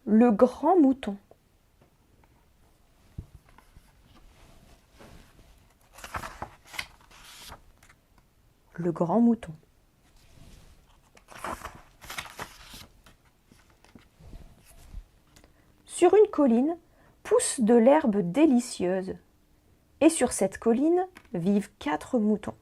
le grand mouton. Le grand mouton. Sur une colline pousse de l'herbe délicieuse, et sur cette colline vivent 4 moutons.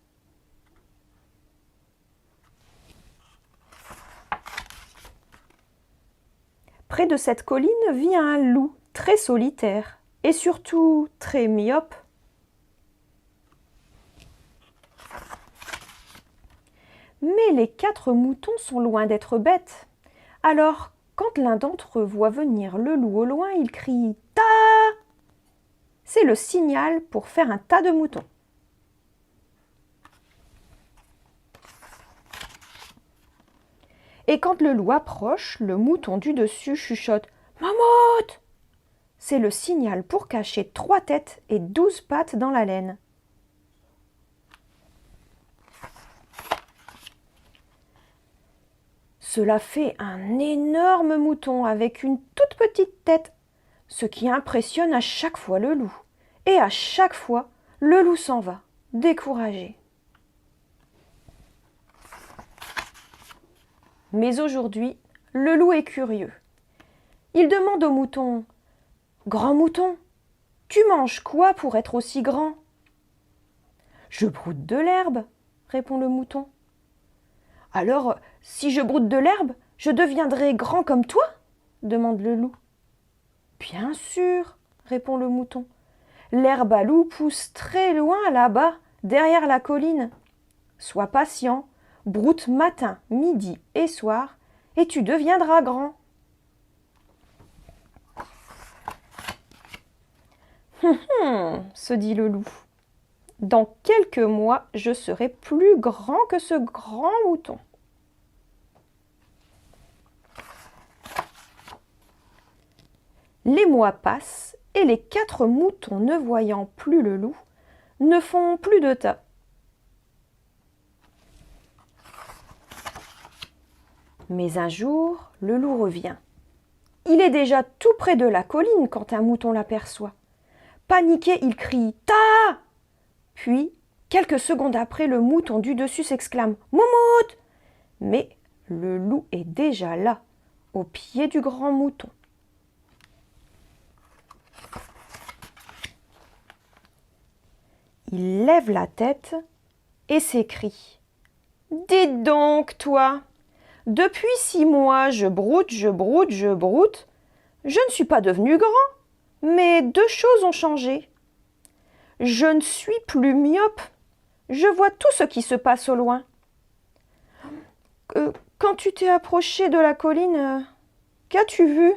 Près de cette colline vit un loup très solitaire et surtout très myope. Mais les 4 moutons sont loin d'être bêtes. Alors, quand l'un d'entre eux voit venir le loup au loin, il crie « Ta !» C'est le signal pour faire un tas de moutons. Et quand le loup approche, le mouton du dessus chuchote « Mammouth !» C'est le signal pour cacher 3 têtes et 12 pattes dans la laine. Cela fait un énorme mouton avec une toute petite tête, ce qui impressionne à chaque fois le loup. Et à chaque fois, le loup s'en va, découragé. Mais aujourd'hui, le loup est curieux. Il demande au mouton « Grand mouton, tu manges quoi pour être aussi grand ?»« Je broute de l'herbe, » répond le mouton. « Alors, si je broute de l'herbe, je deviendrai grand comme toi ?» demande le loup. « Bien sûr, » répond le mouton. « L'herbe à loup pousse très loin là-bas, derrière la colline. Sois patient, broute matin, midi et soir, et tu deviendras grand. » se dit le loup. Dans quelques mois, je serai plus grand que ce grand mouton. Les mois passent et les 4 moutons, ne voyant plus le loup, ne font plus de tas. Mais un jour, le loup revient. Il est déjà tout près de la colline quand un mouton l'aperçoit. Paniqué, il crie « Ta !» Puis, quelques secondes après, le mouton du dessus s'exclame « Moumoute !» Mais le loup est déjà là, au pied du grand mouton. Il lève la tête et s'écrie « Dites donc, toi, depuis 6 mois, je broute, je broute, je broute. Je ne suis pas devenu grand, mais 2 choses ont changé. Je ne suis plus myope. Je vois tout ce qui se passe au loin. Quand tu t'es approché de la colline, qu'as-tu vu ?»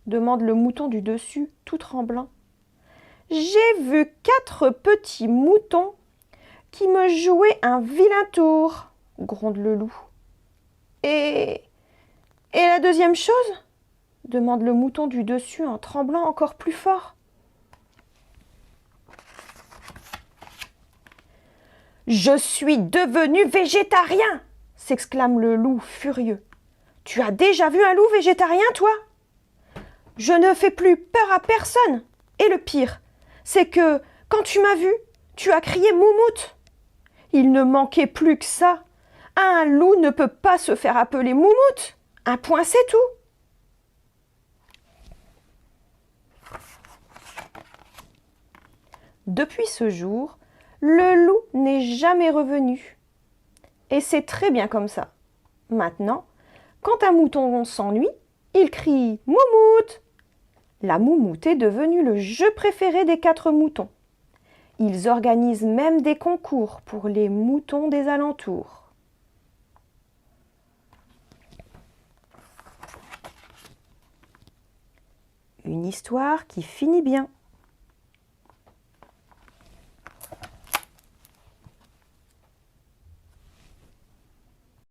demande le mouton du dessus, tout tremblant. « J'ai vu 4 petits moutons qui me jouaient un vilain tour, » gronde le loup. Et la deuxième chose ?» demande le mouton du dessus en tremblant encore plus fort. « Je suis devenu végétarien !» s'exclame le loup furieux. « Tu as déjà vu un loup végétarien, toi ? Je ne fais plus peur à personne. Et le pire, c'est que, quand tu m'as vu, tu as crié Moumoute. Il ne manquait plus que ça. Un loup ne peut pas se faire appeler Moumoute. Un point, c'est tout. » Depuis ce jour, le loup n'est jamais revenu. Et c'est très bien comme ça. Maintenant, quand un mouton s'ennuie, il crie « Moumoute !» La moumoute est devenue le jeu préféré des 4 moutons. Ils organisent même des concours pour les moutons des alentours. Une histoire qui finit bien.